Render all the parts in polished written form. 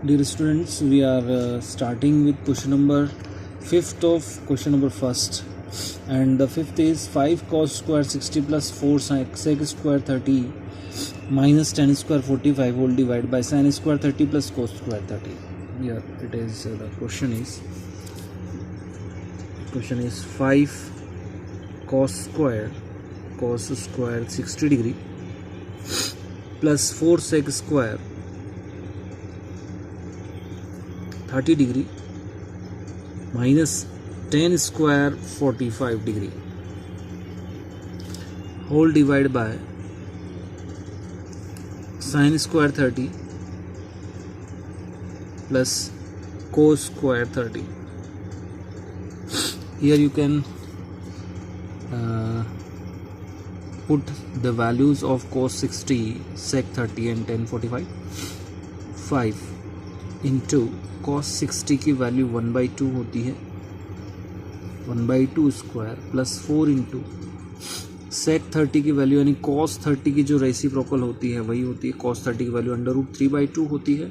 Dear students, we are starting with question number 5th of question number 1st, and the 5th is 5 cos square 60 plus 4 sec square 30 minus tan square 45 whole divided by sin square 30 plus cos square 30. Here it is, the question is 5 cos square 60 degree plus 4 sec square 30 degree minus tan square 45 degree whole divided by sin square 30 plus cos square 30. Here you can put the values of cos 60, sec 30 and tan 45. 5 into cos 60 की value 1/2 होती है, 1/2 square plus 4 into sec 30 की value यानी cos 30 की जो reciprocal होती है वही होती है cos 30 की वैल्यू √3/2 होती है,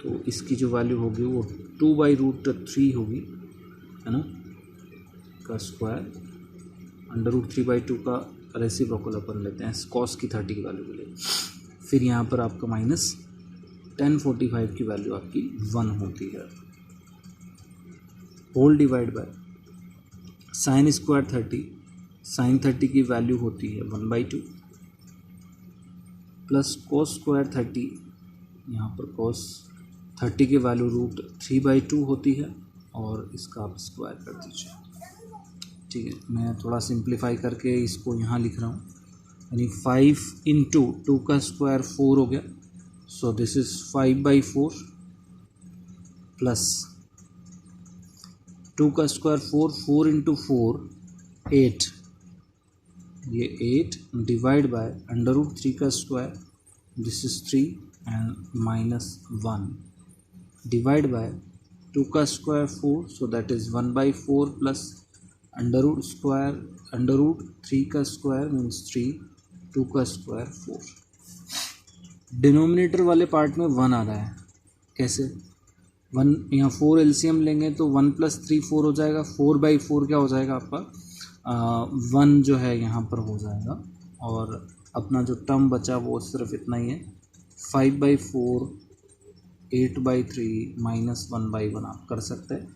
तो इसकी जो वैल्यू होगी वो 2/√3 होगी, है ना, का स्क्वायर √3/2 का रेसिप्रोकल अपन लेते हैं cos की 30 की वैल्यू के लिए। फिर यहाँ पर आपका माइनस tan 45 की वैल्यू आपकी 1 होती है, whole divide by sin square 30, sin 30 की वैल्यू होती है 1/2 प्लस cos स्क्वायर 30, यहाँ पर cos 30 की वैल्यू √3/2 होती है और इसका आप स्क्वायर कर दीजिए। ठीक है, मैं थोड़ा सिंप्लीफाई करके इसको यहाँ लिख रहा हूँ, यानी 5 इंटू 2 का स्क्वायर 4 हो गया, so this is 5/4 plus 2 का स्क्वायर 4 इंटू 4 8, ये 8 डिवाइड बाय √3 का square, this is 3 and minus 1 divide by 2 का square 4, so that is 1/4 plus √3 का स्क्वायर मीन्स 3, 2 का स्क्वायर 4। डिनोमिनेटर वाले पार्ट में 1 आ रहा है, कैसे 1, यहाँ 4 एलसीएम लेंगे तो 1 + 3 4 हो जाएगा, 4/4 क्या हो जाएगा आपका 1 जो है यहाँ पर हो जाएगा, और अपना जो टर्म बचा वो सिर्फ इतना ही है 5/4 8/3 माइनस 1/1 आप कर सकते हैं।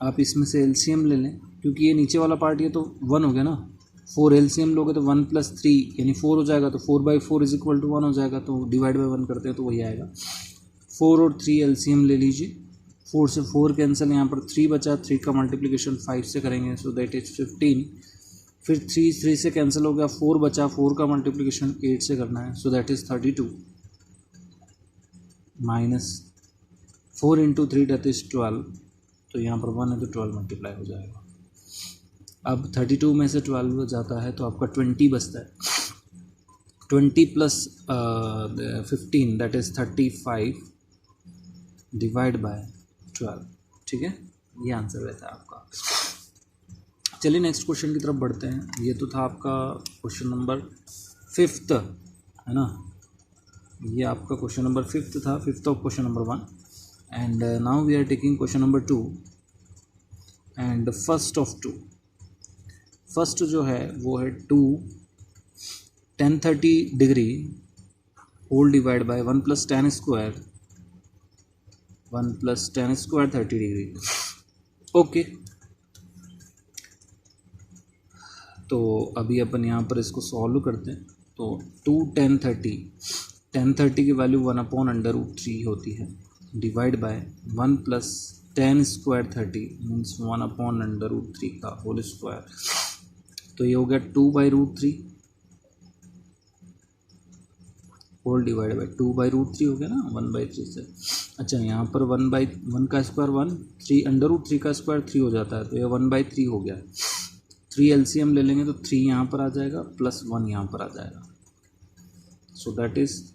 आप इसमें से एलसीएम ले लें, क्योंकि ये नीचे वाला पार्ट ये तो 1 हो गया ना, 4 एलसीएम लोगे तो 1 + 3 यानी 4 हो जाएगा, तो 4/4 = 1 हो जाएगा, तो डिवाइड बाय 1 करते हैं तो वही आएगा। 4 और 3 एलसीएम ले लीजिए, 4 से 4 कैंसिल, यहाँ पर 3 बचा, 3 का मल्टीप्लिकेशन 5 से करेंगे, सो दैट इज 15। फिर 3 से कैंसिल हो गया, 4 बचा, 4 का मल्टीप्लिकेशन 8 से करना है, सो that is 32 minus 4 into 3 that is 12, तो यहाँ पर 1 है तो 12 मल्टीप्लाई हो जाएगा। अब 32 में से 12 जाता है तो आपका 20 बचता है, 20 plus 15 that is 35 divide by 12। ठीक है, ये आंसर रहता है आपका। चलिए नेक्स्ट क्वेश्चन की तरफ बढ़ते हैं। ये तो था आपका क्वेश्चन नंबर 5th, है ना, ये आपका क्वेश्चन नंबर 5th था, 5th of question number 1, and now we are taking question number 2 and first of 2। First जो है वो है 2 tan 30 degree whole divide by 1 + tan square 30 degree. Okay, तो अभी अपन यहाँ पर इसको सॉल्व करते हैं। तो 2 tan 30 की वैल्यू 1/√3 होती है, divide by 1 + tan square 30 means 1/√3 का होल स्क्वायर, तो ये हो गया 2/√3 होल डिवाइड बाय 2/√3 हो गया ना, 1/3 से। अच्छा, यहाँ पर 1 का स्क्वायर 1, 3 √3 का स्क्वायर 3 हो जाता है, तो ये 1/3 हो गया। 3 एलसीएम ले लेंगे तो 3 यहाँ पर आ जाएगा प्लस 1 यहाँ पर आ जाएगा, सो दैट इज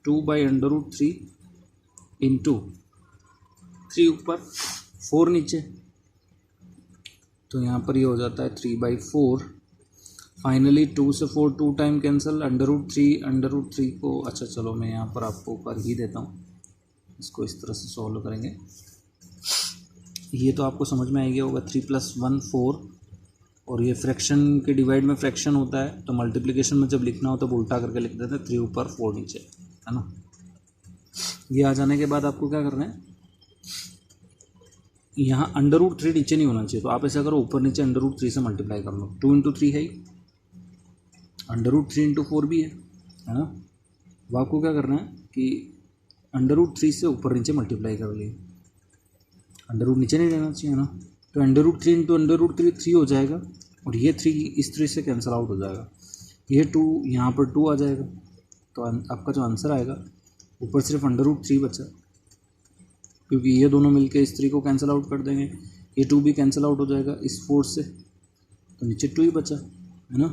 2/√3 इंटू 3 ऊपर 4 नीचे, तो यहाँ पर ये हो जाता है 3/4 फाइनली 2 से 4 2 टाइम कैंसिल, √3 को, अच्छा चलो मैं यहाँ पर आपको कर ही देता हूँ, इसको इस तरह से सॉल्व करेंगे। ये तो आपको समझ में आ गया होगा, 3 + 1 4, और ये फ्रैक्शन के डिवाइड में फ्रैक्शन होता है, तो मल्टीप्लिकेशन में जब लिखना हो तो उल्टा करके लिख देते हैं, 3 ऊपर 4 नीचे, है ना। ये आ जाने के बाद आपको क्या करना है, यहाँ √3 नीचे नहीं होना चाहिए, तो आप ऐसा करो, ऊपर नीचे √3 से मल्टीप्लाई कर लो। 2 × 3 है ही, √3 × 4 भी है ना। वो आपको क्या करना है कि √3 से ऊपर नीचे मल्टीप्लाई कर लिए, √ नीचे नहीं रहना चाहिए, है ना। तो √3 × √3 3 हो जाएगा, और ये 3 इस 3 से कैंसिल आउट हो जाएगा, ये 2 यहाँ पर 2 आ जाएगा, तो आपका जो आंसर आएगा ऊपर सिर्फ √3 बचा, क्योंकि ये दोनों मिलके इस 3 को कैंसिल आउट कर देंगे, ये 2 भी कैंसिल आउट हो जाएगा इस 4 से, तो नीचे 2 ही बचा, है ना।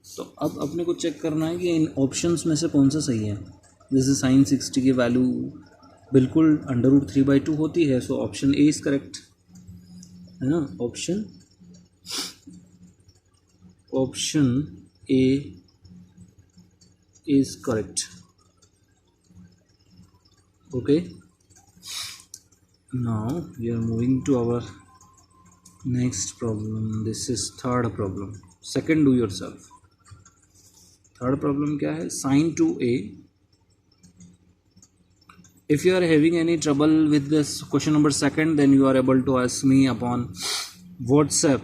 तो अब अपने को चेक करना है कि इन ऑप्शंस में से कौन सा सही है। जैसे sin 60 की वैल्यू बिल्कुल √3/2 होती है, so option A is correct, है ना। Option A is correct. Okay, now we are moving to our next problem. This is third problem. Second, do yourself. Third problem क्या है, sin 2a. If you are having any trouble with this question number second, then you are able to ask me upon WhatsApp,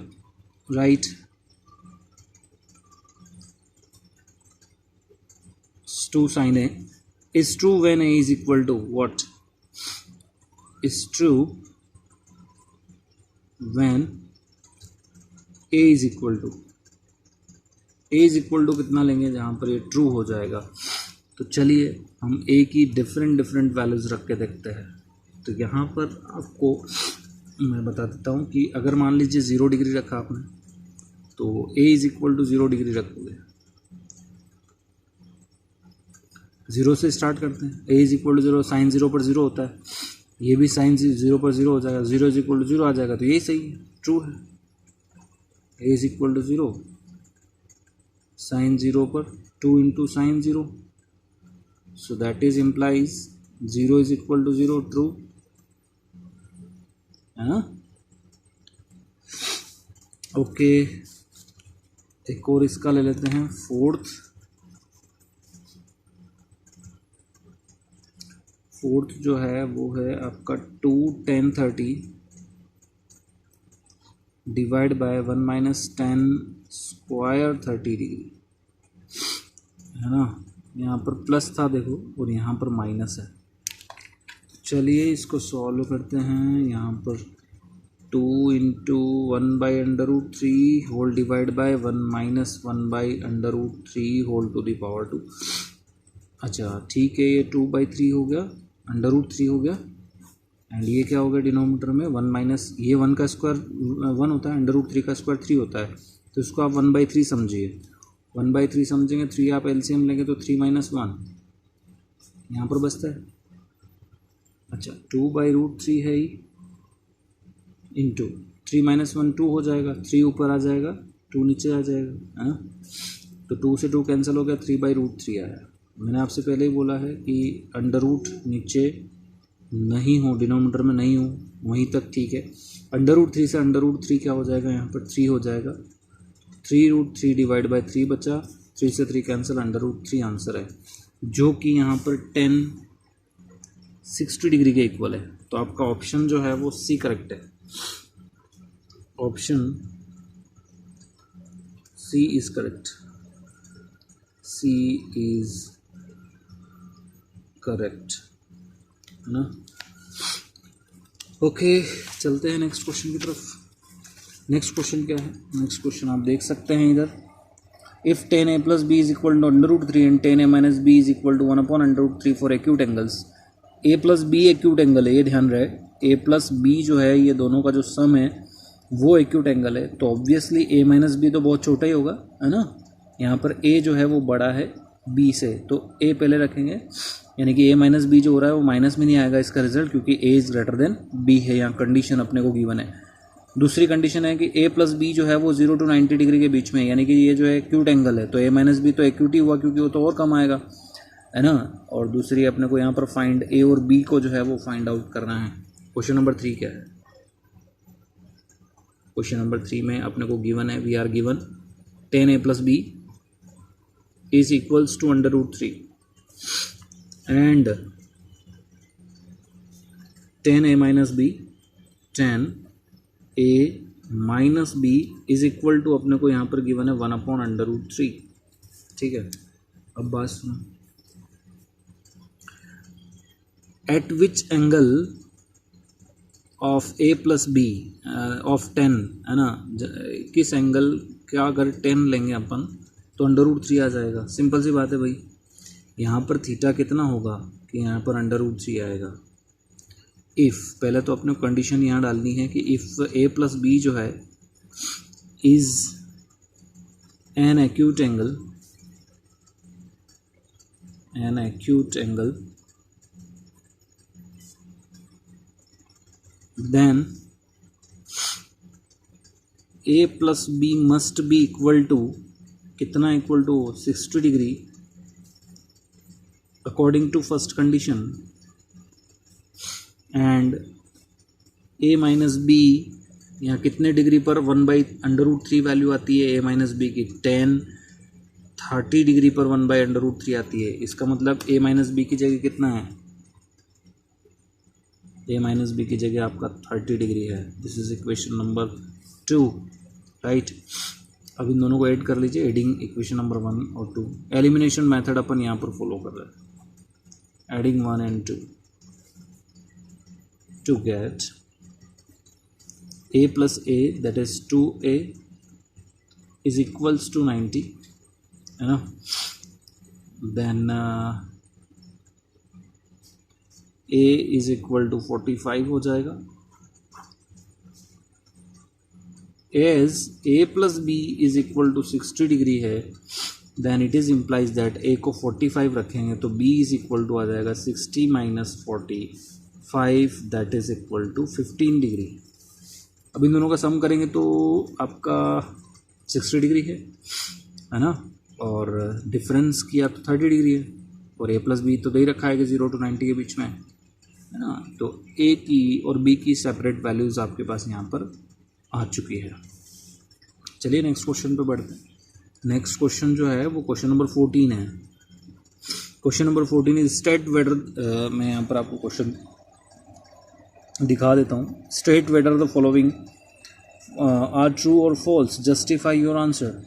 right? To sin a is true when a is equal to what? Is true when a is equal to, a is equal to कितना लेंगे जहाँ पर ये true हो जाएगा। तो चलिए हम a की डिफरेंट वैल्यूज़ रख के देखते हैं। तो यहाँ पर आपको मैं बता देता हूँ कि अगर मान लीजिए 0 डिग्री रखा आपने, तो a is equal to 0 degree रखोगे। 0 से स्टार्ट करते हैं, a is equal to 0, sine 0 पर 0 होता है, ये भी साइन 0 पर 0 हो जाएगा, 0 इज इक्वल टू 0 आ जाएगा, तो यही सही है, ट्रू है। a is equal to 0, sine 0 पर 2 × sine 0, so that is implies 0 is equal to 0, true, है ना। ओके, एक और इसका ले लेते हैं, फोर्थ जो है वो है आपका 2 tan 30 divide by 1 - tan square 30 degree, है ना। यहाँ पर प्लस था देखो, और यहाँ पर माइनस है। चलिए इसको सॉल्व करते हैं। यहाँ पर 2 × 1/√3 whole divide by 1 - 1/√3 whole to the power 2। अच्छा ठीक है, ये 2/3 हो गया, √3 हो गया, एंड ये क्या हो गया डिनोमिनेटर में 1 - ये 1 का स्क्वायर 1 होता है, √3 का स्क्वायर 3 होता है, तो इसको आप 1/3 समझिए। 1/3 समझेंगे, 3 आप एलसीएम लेंगे तो 3 - 1 यहाँ पर बचता है। अच्छा 2/√3 है ही, इंटू 3 - 1 2 हो जाएगा, 3 ऊपर आ जाएगा, 2 नीचे आ जाएगा, है ना। तो 2 से 2 कैंसिल हो गया, 3/√3 आया। मैंने आपसे पहले ही बोला है कि अंडर रूट नीचे नहीं हो, डिनोमिनेटर में नहीं हो, वहीं तक ठीक है। √3 से √3 क्या हो जाएगा, यहाँ पर 3 हो जाएगा, 3√3 डिवाइड बाय 3 बचा, 3 से 3 कैंसिल, √3 आंसर है, जो कि यहाँ पर 10 60 डिग्री के इक्वल है। तो आपका ऑप्शन जो है वो सी करेक्ट है, option C is correct, C is correct, है ना। ओके चलते हैं नेक्स्ट क्वेश्चन की तरफ। नेक्स्ट क्वेश्चन क्या है, नेक्स्ट क्वेश्चन आप देख सकते हैं इधर, if 10a + b = √3 and 10a - b = 1/√3 for acute angles. a + b acute angle है, ये ध्यान रहे, a + b जो है ये दोनों का जो सम है वो एक्यूट एंगल है, तो ऑब्वियसली a - b तो बहुत छोटा ही होगा, है ना। यहाँ पर a जो है वो बड़ा है b से, तो a पहले रखेंगे, यानी कि a - b जो हो रहा है वो माइनस में नहीं आएगा इसका रिजल्ट, क्योंकि a is greater than b है, यहाँ कंडीशन अपने को गिवन है। दूसरी कंडीशन है कि a + b जो है वो 0 to 90 डिग्री के बीच में है, यानी कि ये जो है एक्यूट एंगल है, तो a - b तो एक्यूट ही हुआ, क्योंकि वो तो और कम आएगा। है ना, और दूसरी अपने को यहाँ पर फाइंड ए और बी को जो है वो फाइंड आउट करना है। क्वेश्चन नंबर 3 क्या है? क्वेश्चन नंबर 3 में अपने को गिवन है, we are given 10a plus B is equals to √3 and 10a minus B 10a minus B is equal to अपने को यहाँ पर गिवन है 1/√3। ठीक है, अब बात सुनो, at which angle of a plus B of 10, है ना, किस एंगल का अगर 10 लेंगे अपन तो √3 आ जाएगा। सिंपल सी बात है भाई, यहाँ पर थीटा कितना होगा कि यहाँ पर √3 आएगा। इफ़, पहले तो अपने कंडीशन यहाँ डालनी है कि इफ़ a प्लस बी जो है is an acute angle then a plus B must be equal to कितना, equal to 60 degree according to first condition, and a minus B यहाँ कितने डिग्री पर 1/√3 वैल्यू आती है a माइनस बी की 30 degree पर 1/√3 आती है। इसका मतलब a माइनस बी की जगह कितना है, a माइनस बी की जगह आपका 30 डिग्री है। This is equation number 2, right. अब इन दोनों को ऐड कर लीजिए, एडिंग इक्वेशन नंबर 1 और 2। एलिमिनेशन मेथड अपन यहाँ पर फॉलो कर रहे हैं, adding 1 and 2 to get a plus a, that is 2a is equals to 90, है ना। then a is equal to 45 हो जाएगा। as a plus b is equal to 60 degree है, then it is implies that a को 45 रखेंगे तो b is equal to आ जाएगा 60 minus 45, that is equal to 15 degree. अब इन दोनों का सम करेंगे तो आपका 60 डिग्री है ना, और डिफरेंस किया तो 30 डिग्री है, और a प्लस बी तो दे ही रखा है कि 0 to 90 के बीच में, है ना। तो a की और b की सेपरेट वैल्यूज़ आपके पास यहाँ पर आ चुकी है। चलिए नेक्स्ट क्वेश्चन पे बढ़ते हैं। नेक्स्ट क्वेश्चन जो है वो क्वेश्चन नंबर 14 है। Question number 14 is state whether, मैं यहाँ पर आपको क्वेश्चन दिखा देता हूँ। State whether the following are true और false, justify your answer.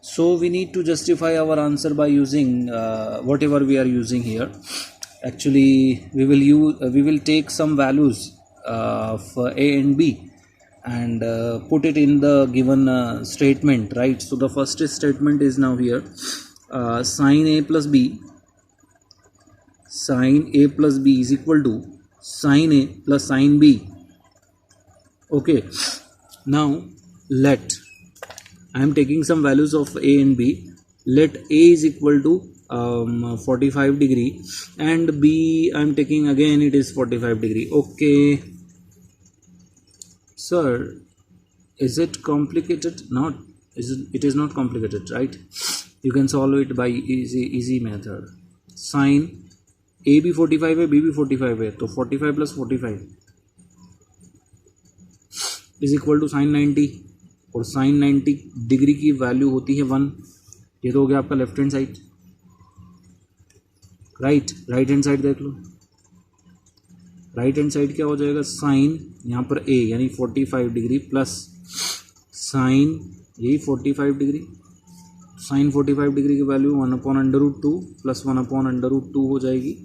So we need to justify our answer by using whatever we are using here. Actually, we will take some values of a and b and put it in the given statement, right? So the first statement is now here, sin a plus b is equal to sin a plus sin b. Okay, now let I am taking some values of a and b. Let a is equal to 45 degree and b I am taking again it is 45 degree. Okay, sir, is it complicated? Not, it is not complicated, right? You can solve it by easy method. Sin a भी 45 है, b भी 45 है, तो 45 plus 45 is equal to sin 90, और sign 90 degree की value होती है 1। ये तो हो गया आपका left hand side, right hand side देख लो। राइट हैंड साइड क्या हो जाएगा, साइन यहाँ पर a यानी 45 डिग्री प्लस साइन यही 45 डिग्री, साइन 45 डिग्री की वैल्यू 1/√2 प्लस 1/√2 हो जाएगी।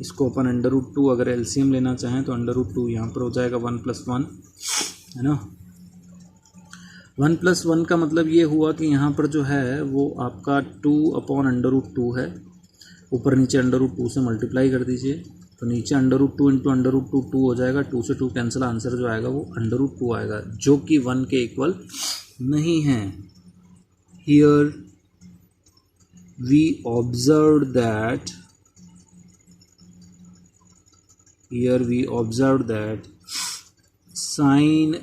इसको अपन √2 अगर एलसीएम लेना चाहें तो √2 यहाँ पर हो जाएगा 1 + 1, है ना। 1 + 1 का मतलब ये हुआ कि यहाँ पर जो है वो आपका 2/√2 है, ऊपर नीचे √2 से मल्टीप्लाई कर दीजिए तो नीचे √2 × √2 2 हो जाएगा, 2 से 2 कैंसिल, आंसर जो आएगा वो √2 आएगा, जो कि 1 के इक्वल नहीं है। Here we observe that sine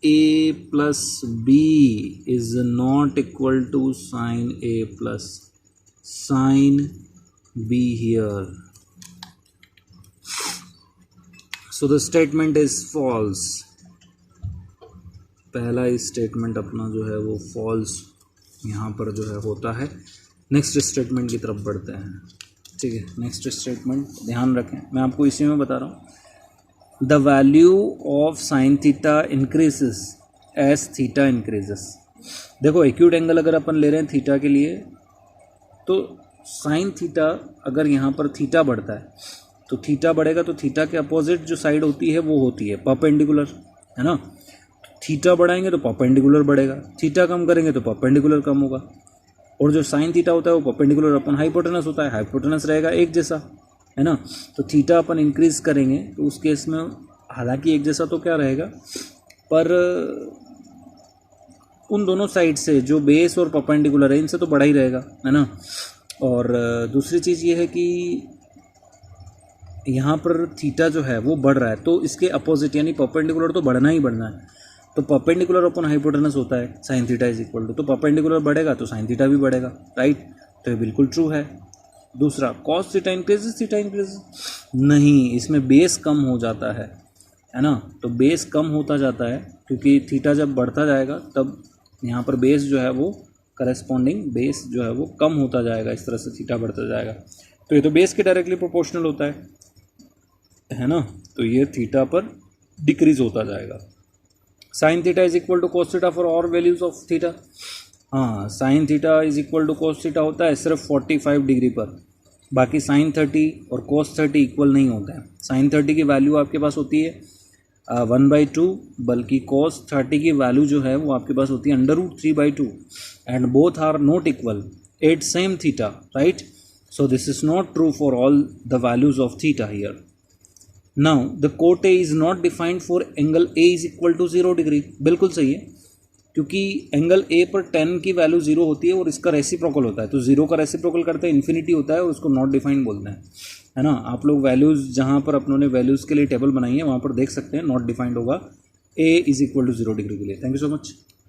a plus b is not equal to sin a plus sin be here. So the statement is false. पहला स्टेटमेंट अपना जो है वो फॉल्स यहाँ पर जो है होता है। नेक्स्ट स्टेटमेंट की तरफ बढ़ते हैं। ठीक है, नेक्स्ट स्टेटमेंट ध्यान रखें, मैं आपको इसी में बता रहा हूँ। The value of sine theta increases as theta increases. देखो एक्यूट एंगल अगर अपन ले रहे हैं थीटा के लिए, तो साइन थीटा अगर यहाँ पर थीटा बढ़ता है तो थीटा बढ़ेगा, तो थीटा के अपोजिट जो साइड होती है वो होती है परपेंडिकुलर, है ना। थीटा बढ़ाएंगे तो परपेंडिकुलर बढ़ेगा, थीटा कम करेंगे तो परपेंडिकुलर कम होगा। और जो साइन थीटा होता है वो परपेंडिकुलर अपन हाइपोटेनस होता है, हाइपोटेनस रहेगा एक जैसा, है ना। तो थीटा अपन इंक्रीज करेंगे तो उस केस में हालांकि एक जैसा तो क्या रहेगा, पर उन दोनों साइड से जो बेस और परपेंडिकुलर है इनसे तो बड़ा ही रहेगा, है ना। और दूसरी चीज़ ये है कि यहाँ पर थीटा जो है वो बढ़ रहा है, तो इसके अपोजिट यानी परपेंडिकुलर तो बढ़ना ही बढ़ना है। तो परपेंडिकुलर अपन हाइपोटेनस होता है sine theta is equal to, तो परपेंडिकुलर बढ़ेगा तो साइन थीटा भी बढ़ेगा, राइट। तो ये बिल्कुल ट्रू है। दूसरा, cos theta increases theta increases, नहीं, इसमें बेस कम हो जाता है ना। तो बेस कम होता जाता है क्योंकि थीटा जब बढ़ता जाएगा तब यहाँ पर बेस जो है वो करस्पॉन्डिंग बेस जो है वो कम होता जाएगा, इस तरह से थीटा बढ़ता जाएगा। तो ये तो बेस के डायरेक्टली प्रोपोर्शनल होता है ना। तो ये थीटा पर डिक्रीज होता जाएगा। Sine theta is equal to cos theta for all values of theta. हाँ, sine theta is equal to cos theta होता है सिर्फ 45 डिग्री पर, बाकी साइन 30 और कॉस 30 इक्वल नहीं होता है। साइन 30 की वैल्यू आपके पास होती है 1/2, बल्कि कॉस 30 की वैल्यू जो है वो आपके पास होती है √3/2, and both are not equal at same theta, right. So this is not true for all the values of theta here. Now the cot A is not defined for angle A is equal to 0 degree. बिल्कुल सही है, क्योंकि angle A पर tan की value 0 होती है और इसका रेसिप्रोकल होता है। तो 0 का रेसिप्रोकल करते हैं इन्फिनिटी होता है और उसको नॉट डिफाइंड बोलते हैं, है ना। आप लोग वैल्यूज़ जहाँ पर अपनों ने वैल्यूज़ के लिए टेबल बनाई है वहाँ पर देख सकते हैं, नॉट डिफाइंड होगा ए इज इक्वल टू 0 डिग्री के लिए। Thank you so much.